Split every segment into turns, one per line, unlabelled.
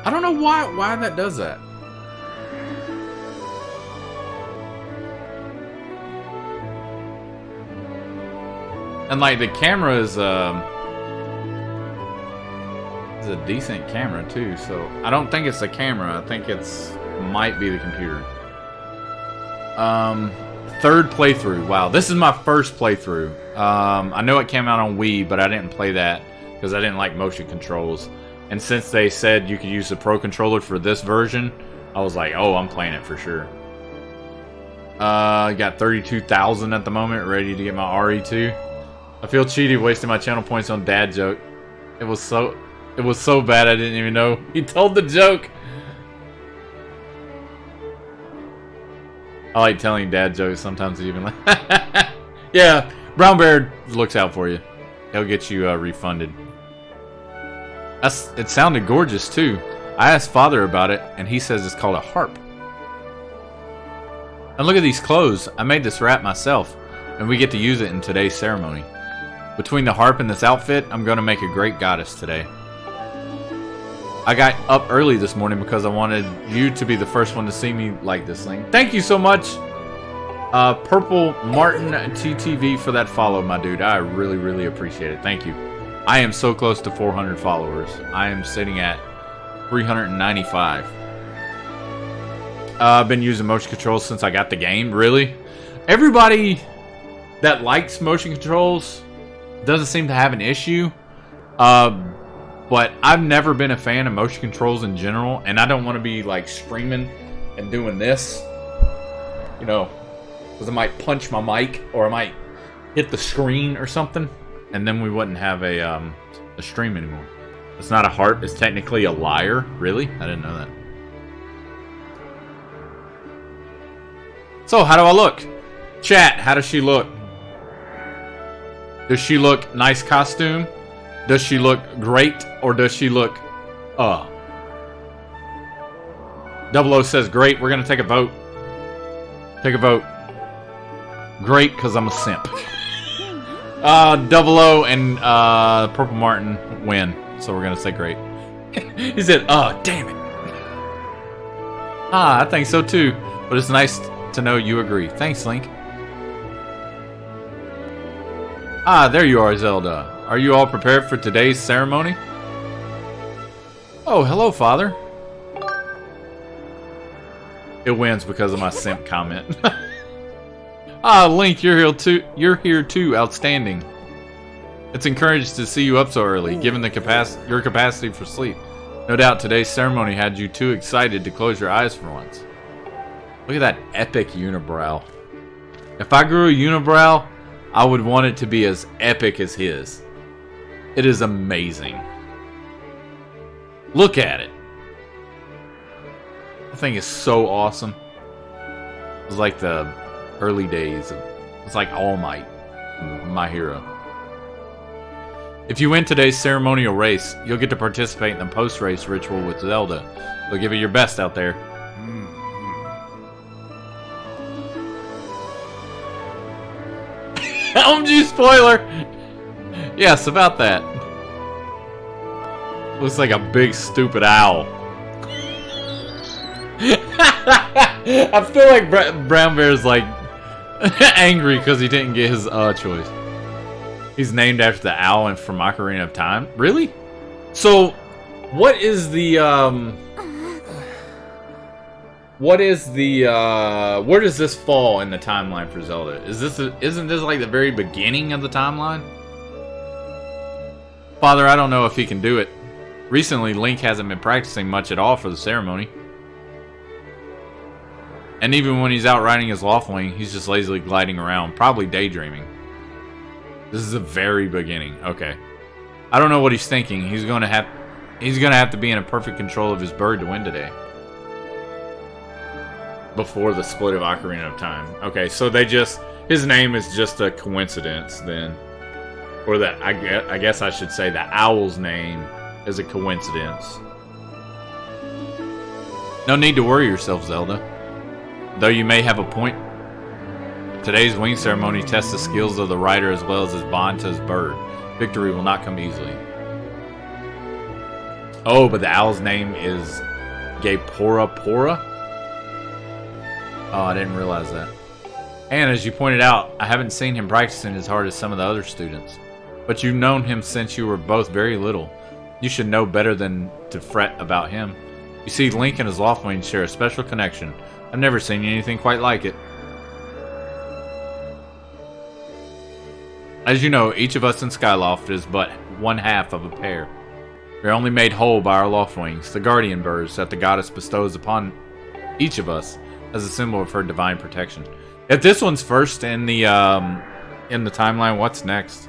I don't know why that does that. And like the camera is a decent camera too, so I don't think it's the camera. I think might be the computer. Third playthrough. Wow, this is my first playthrough. I know it came out on Wii, but I didn't play that because I didn't like motion controls. And since they said you could use the Pro Controller for this version, I was like, oh, I'm playing it for sure. I got 32,000 at the moment, ready to get my RE2. I feel cheated wasting my channel points on dad joke. It was so bad I didn't even know he told the joke. I like telling dad jokes sometimes even like yeah, Brown Bear looks out for you. He'll get you refunded. It sounded gorgeous too. I asked Father about it and he says it's called a harp. And look at these clothes. I made this wrap myself and we get to use it in today's ceremony. Between the harp and this outfit, I'm going to make a great goddess today. I got up early this morning because I wanted you to be the first one to see me like this thing. Thank you so much, Purple Martin TTV, for that follow, my dude. I really, really appreciate it. Thank you. I am so close to 400 followers. I am sitting at 395. I've been using motion controls since I got the game. Really? Everybody that likes motion controls doesn't seem to have an issue. But I've never been a fan of motion controls in general, and I don't want to be like streaming and doing this, you know, because I might punch my mic or I might hit the screen or something, and then we wouldn't have a stream anymore. It's not a harp; it's technically a lyre. Really? I didn't know that. So, how do I look? Chat, how does she look? Does she look nice costume? Does she look great, or does she look, 00 says great. We're gonna take a vote. Take a vote. Great, because I'm a simp. 00 and Purple Martin win, so we're gonna say great. He said, "Oh, damn it." I think so too. But it's nice to know you agree. Thanks, Link. There you are, Zelda. Are you all prepared for today's ceremony? Oh, hello, Father. It wins because of my simp comment. Link, you're here too. You're here too. Outstanding. It's encouraged to see you up so early, given the your capacity for sleep. No doubt today's ceremony had you too excited to close your eyes for once. Look at that epic unibrow. If I grew a unibrow, I would want it to be as epic as his. It is amazing. Look at it. The thing is so awesome. It was like the early days. It's like All Might, my hero. If you win today's ceremonial race, you'll get to participate in the post-race ritual with Zelda. So give it your best out there. OMG spoiler! Yes, about that. Looks like a big stupid owl. I feel like Brown Bear's like angry because he didn't get his choice. He's named after the owl and from Ocarina of Time. Really? So, what is the where does this fall in the timeline for Zelda? Isn't this like the very beginning of the timeline? Father, I don't know if he can do it. Recently, Link hasn't been practicing much at all for the ceremony. And even when he's out riding his Loftwing, he's just lazily gliding around, probably daydreaming. This is the very beginning. Okay. I don't know what he's thinking. He's gonna have to be in a perfect control of his bird to win today. Before the split of Ocarina of Time. Okay, so his name is just a coincidence then. Or that, I guess I should say the owl's name is a coincidence. No need to worry yourself, Zelda. Though you may have a point. Today's wing ceremony tests the skills of the rider as well as his bond to his bird. Victory will not come easily. Oh, but the owl's name is Gapora? Oh, I didn't realize that. And as you pointed out, I haven't seen him practicing as hard as some of the other students. But you've known him since you were both very little. You should know better than to fret about him. You see, Link and his Loftwing share a special connection. I've never seen anything quite like it. As you know, each of us in Skyloft is but one half of a pair. We are only made whole by our Loftwings, the guardian birds that the goddess bestows upon each of us as a symbol of her divine protection. If this one's first in the timeline, what's next?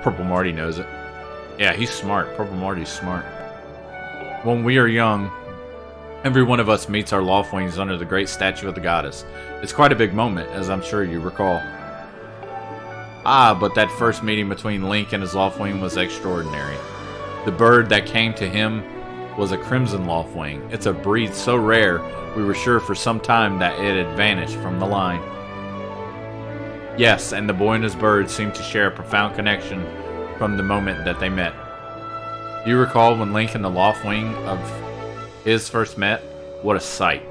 Purple Marty knows it. Yeah, he's smart. Purple Marty's smart. When we are young, every one of us meets our Loftwings under the great statue of the goddess. It's quite a big moment, as I'm sure you recall. Ah, but that first meeting between Link and his Loftwing was extraordinary. The bird that came to him was a crimson Loftwing. It's a breed so rare, we were sure for some time that it had vanished from the line. Yes, and the boy and his bird seemed to share a profound connection from the moment that they met. Do you recall when Link and the Loftwing of his first met? What a sight.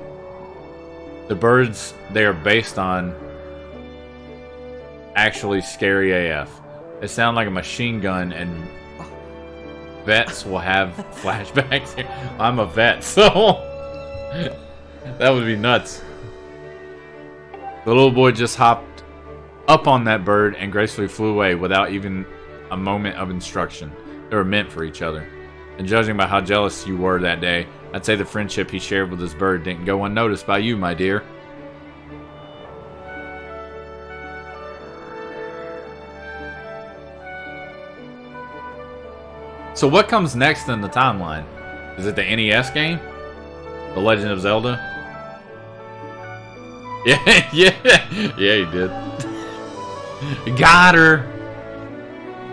The birds they are based on actually scary AF. They sound like a machine gun, and vets will have flashbacks here. I'm a vet, so that would be nuts. The little boy just hopped up on that bird and gracefully flew away without even a moment of instruction. They were meant for each other. And judging by how jealous you were that day, I'd say the friendship he shared with his bird didn't go unnoticed by you, my dear. So what comes next in the timeline? Is it the NES game? The Legend of Zelda? Yeah, he did. Got her!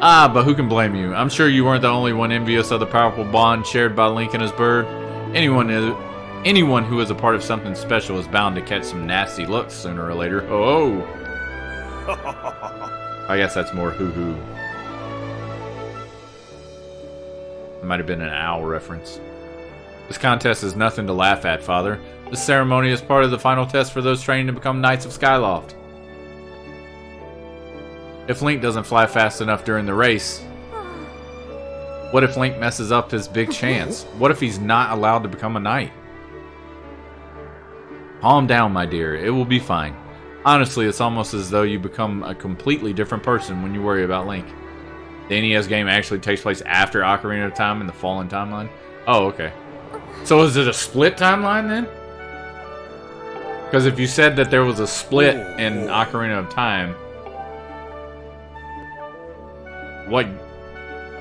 Ah, but who can blame you? I'm sure you weren't the only one envious of the powerful bond shared by Link and his bird. Anyone who is a part of something special is bound to catch some nasty looks sooner or later. Oh! I guess that's more hoo-hoo. It might have been an owl reference. This contest is nothing to laugh at, Father. This ceremony is part of the final test for those training to become Knights of Skyloft. If Link doesn't fly fast enough during the race, what if Link messes up his big chance? What if he's not allowed to become a knight? Calm down, my dear. It will be fine. Honestly, it's almost as though you become a completely different person when you worry about Link. The NES game actually takes place after Ocarina of Time in the Fallen timeline. Oh, okay. So is it a split timeline then? Because if you said that there was a split in Ocarina of Time,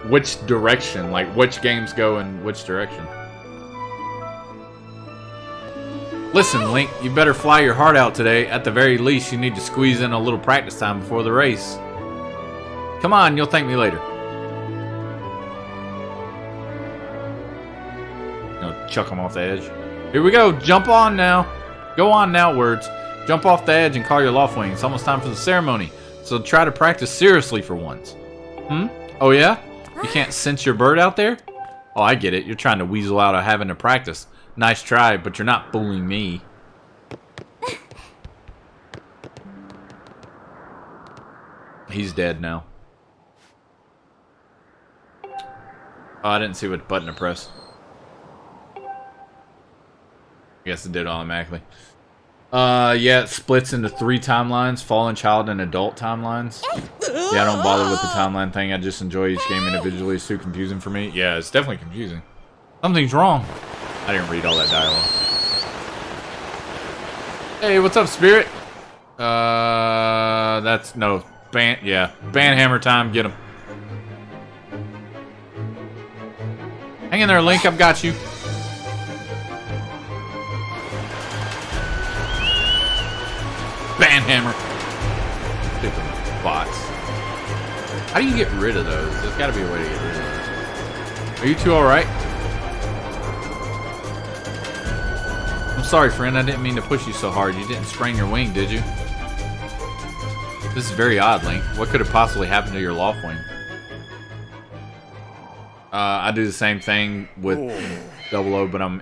which direction? Like, which games go in which direction? Listen, Link, you better fly your heart out today. At the very least, you need to squeeze in a little practice time before the race. Come on, you'll thank me later. Chuck him off the edge. Here we go. Jump on now. Go on now, words. Jump off the edge and call your Loftwing. It's almost time for the ceremony. So try to practice seriously for once. Oh yeah? You can't sense your bird out there? Oh, I get it. You're trying to weasel out of having to practice. Nice try, but you're not fooling me. He's dead now. Oh, I didn't see what button to press. I guess it did automatically. Yeah, it splits into 3 timelines. Fallen Child and Adult timelines. Yeah, I don't bother with the timeline thing. I just enjoy each game individually. It's too confusing for me. Yeah, it's definitely confusing. Something's wrong. I didn't read all that dialogue. Hey, what's up, Spirit? That's... no. Yeah. Banhammer time. Get him. Hang in there, Link. I've got you. Banhammer. Stupid bots. How do you get rid of those? There's got to be a way to get rid of those. Are you two alright? sorry, friend. I didn't mean to push you so hard. You didn't sprain your wing, did you? This is very odd, Link. What could have possibly happened to your Loftwing? I do the same thing with 00, but I'm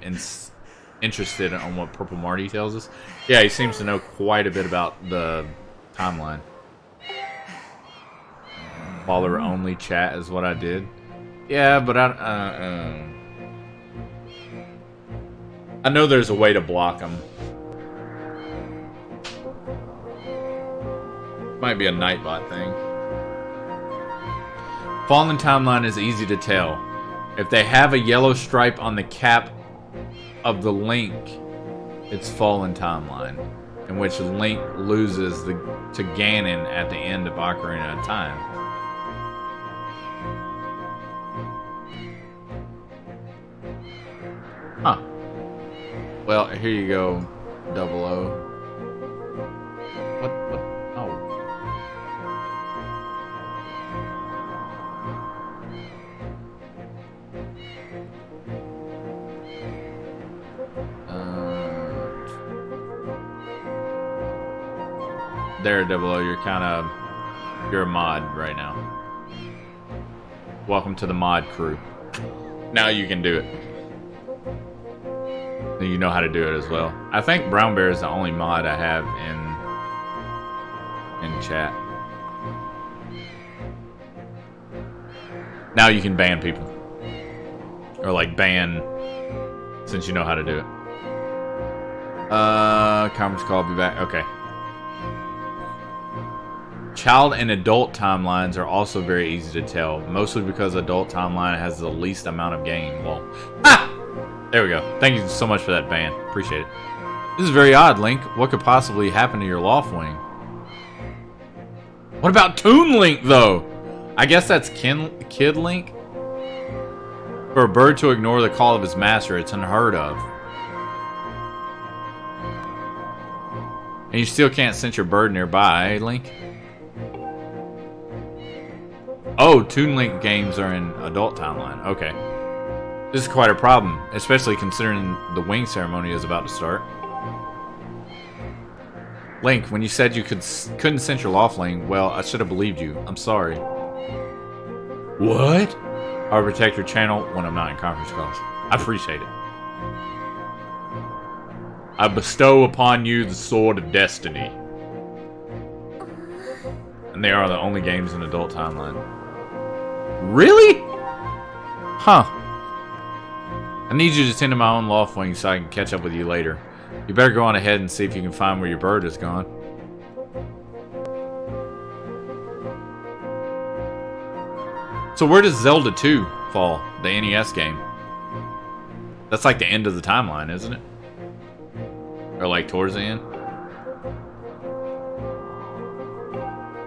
interested on what Purple Marty tells us. Yeah, he seems to know quite a bit about the timeline. Follower only chat is what I did. Yeah, but I know there's a way to block them. Might be a Nightbot thing. Fallen timeline is easy to tell. If they have a yellow stripe on the cap of the Link, it's Fallen timeline, in which Link loses to Ganon at the end of Ocarina of Time. Huh. Well, here you go, 00. What? Oh. There, 00, you're a mod right now. Welcome to the mod crew. Now you can do it. You know how to do it as well. I think Brown Bear is the only mod I have in chat. Now you can ban people. Or like ban, since you know how to do it. Conference call, be back. Okay. Child and adult timelines are also very easy to tell, mostly because adult timeline has the least amount of game. Well, there we go. Thank you so much for that ban. Appreciate it. This is very odd, Link. What could possibly happen to your Loftwing? What about Toon Link, though? I guess that's Kid Link? For a bird to ignore the call of his master, it's unheard of. And you still can't sense your bird nearby, eh, Link? Oh, Toon Link games are in adult timeline. Okay. This is quite a problem, especially considering the wing ceremony is about to start. Link, when you said you couldn't sense your Loftwing, well, I should have believed you. I'm sorry. What? I'll protect your channel when I'm not in conference calls. I appreciate it. I bestow upon you the Sword of Destiny. And they are the only games in adult timeline. Really? Huh. I need you to tend to my own Loftwing so I can catch up with you later. You better go on ahead and see if you can find where your bird is gone. So where does Zelda 2 fall? The NES game. That's like the end of the timeline, isn't it? Or like towards the end?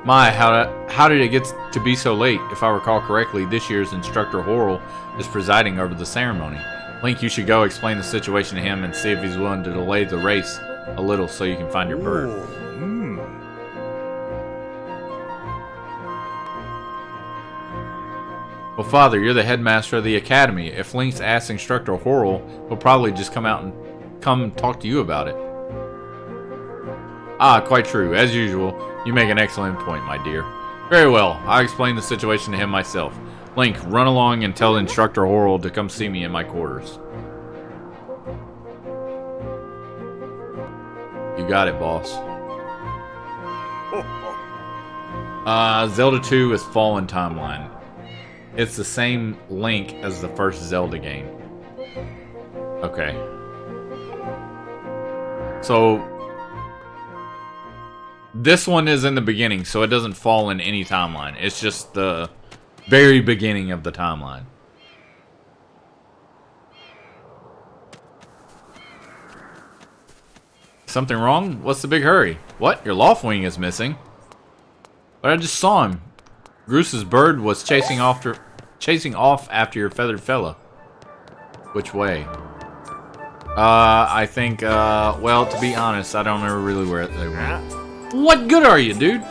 My, how did it get to be so late? If I recall correctly, this year's instructor Horrell is presiding over the ceremony. Link, you should go explain the situation to him and see if he's willing to delay the race a little so you can find your bird. Well, Father, you're the headmaster of the academy. If Link's asked Instructor Horrell, he'll probably just come talk to you about it. Ah, quite true. As usual, you make an excellent point, my dear. Very well, I'll explain the situation to him myself. Link, run along and tell Instructor Horrell to come see me in my quarters. You got it, boss. Zelda 2 is Fallen Timeline. It's the same Link as the first Zelda game. Okay. So this one is in the beginning, so it doesn't fall in any timeline. It's just the very beginning of the timeline. Something wrong? What's the big hurry? What? Your Loftwing is missing? But I just saw him. Groose's bird was chasing off after your feathered fella. Which way? I think, well, to be honest, I don't know really where they went. What good are you, dude?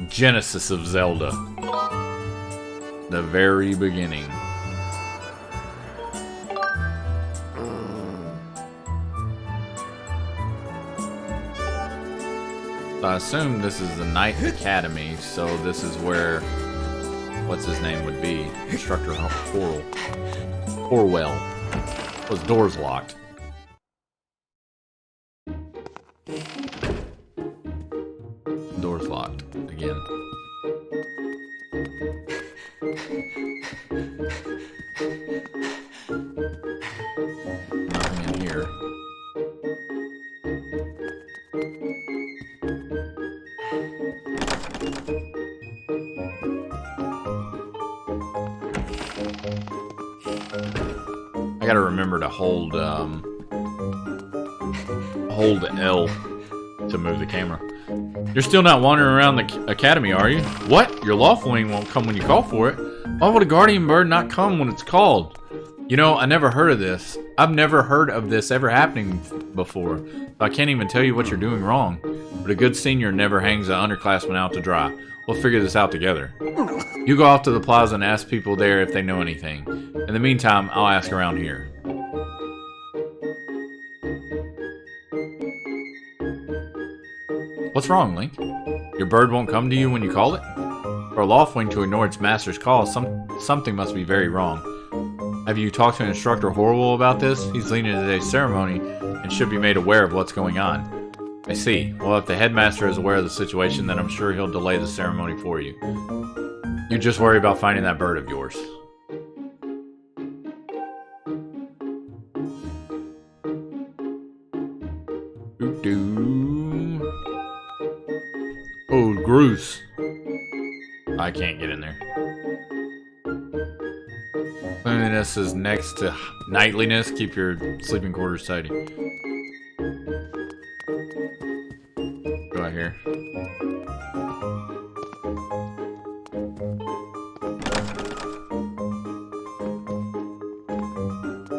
Genesis of Zelda. The very beginning. I assume this is the Knight Academy, so this is where, what's his name would be? Instructor Orwell. Those doors locked. Doors locked again. Nothing in here. I gotta remember to hold L to move the camera. You're still not wandering around the academy, are you? What? Your Loftwing won't come when you call for it. Why would a guardian bird not come when it's called? You know, I never heard of this. I've never heard of this ever happening before. I can't even tell you what you're doing wrong. But a good senior never hangs an underclassman out to dry. We'll figure this out together. You go off to the plaza and ask people there if they know anything. In the meantime, I'll ask around here. What's wrong, Link? Your bird won't come to you when you call it? For a Loftwing to ignore its master's call, something must be very wrong. Have you talked to Instructor Horwell about this? He's leading today's ceremony and should be made aware of what's going on. I see. Well, if the headmaster is aware of the situation, then I'm sure he'll delay the ceremony for you. You just worry about finding that bird of yours. Doo-doo. Oh, Groose. I can't get in there. Cleanliness is next to nightliness. Keep your sleeping quarters tidy. Go out here.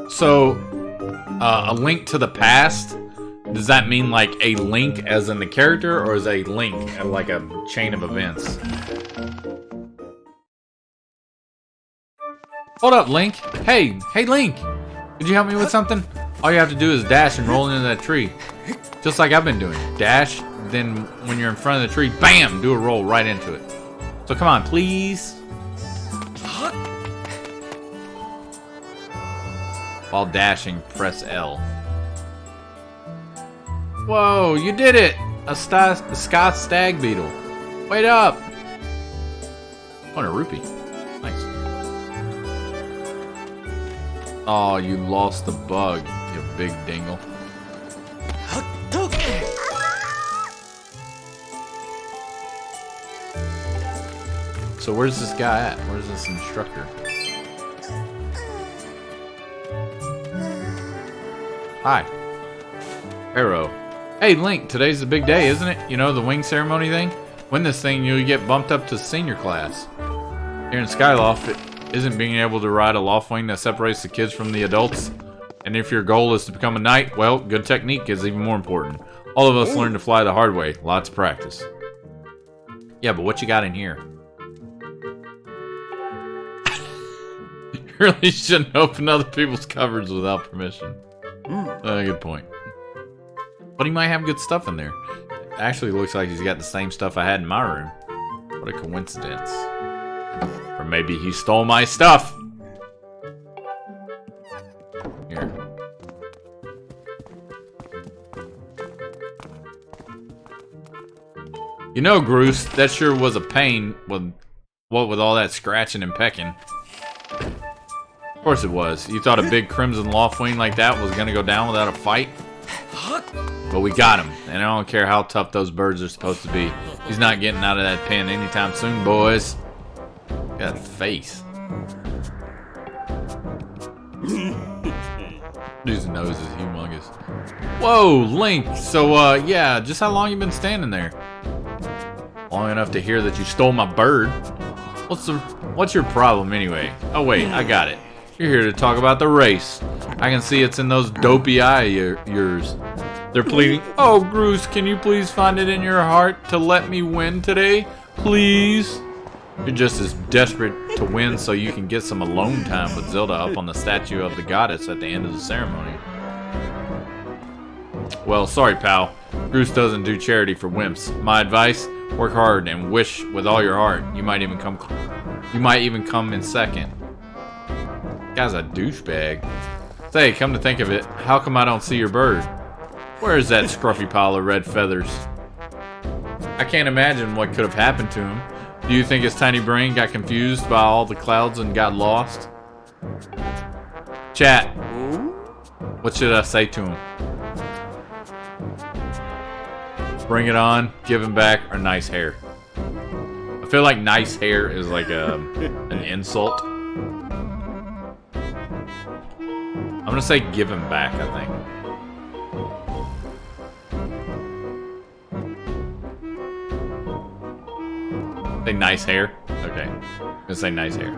So, a link to the past, does that mean like a link as in the character, or is a link like a chain of events? Hold up, Link. Hey, Link. Could you help me with something? All you have to do is dash and roll into that tree. Just like I've been doing. Dash, then when you're in front of the tree, bam, do a roll right into it. So come on, please. While dashing, press L. Whoa, you did it! A sky stag beetle. Wait up! What a rupee. Nice. Oh, you lost the bug, you big dingle. So where's this guy at? Where's this instructor? Hi. Arrow. Hey, Link, today's the big day, isn't it? You know, the wing ceremony thing? Win this thing, you'll get bumped up to senior class. Here in Skyloft, it isn't being able to ride a Loftwing that separates the kids from the adults. And if your goal is to become a knight, well, good technique is even more important. All of us learn to fly the hard way. Lots of practice. Yeah, but what you got in here? You really shouldn't open other people's cupboards without permission. Good point. But he might have good stuff in there. Actually, looks like he's got the same stuff I had in my room. What a coincidence. Or maybe he stole my stuff. Here. You know, Groose, that sure was a pain with all that scratching and pecking. Of course it was. You thought a big crimson Loftwing like that was gonna go down without a fight? But we got him, and I don't care how tough those birds are supposed to be. He's not getting out of that pen anytime soon, boys. Look at that face. His nose is humongous. Whoa, Link. So, yeah, just how long you been standing there? Long enough to hear that you stole my bird. What's your problem anyway? Oh wait, I got it. You're here to talk about the race. I can see it's in those dopey eyes of yours. They're pleading, oh, Groose, can you please find it in your heart to let me win today? Please? You're just as desperate to win so you can get some alone time with Zelda up on the statue of the goddess at the end of the ceremony.
Well, sorry, pal. Bruce doesn't do charity for wimps. My advice: work hard and wish with all your heart. You might even come in second. Guy's a douchebag. Say, come to think of it, how come I don't see your bird? Where is that scruffy pile of red feathers? I can't imagine what could have happened to him. Do you think his tiny brain got confused by all the clouds and got lost? Chat. What should I say to him? Bring it on, give him back, or nice hair? I feel like nice hair is like an insult. I'm gonna say give him back, I think. Say nice hair? Okay. I'm gonna say nice hair.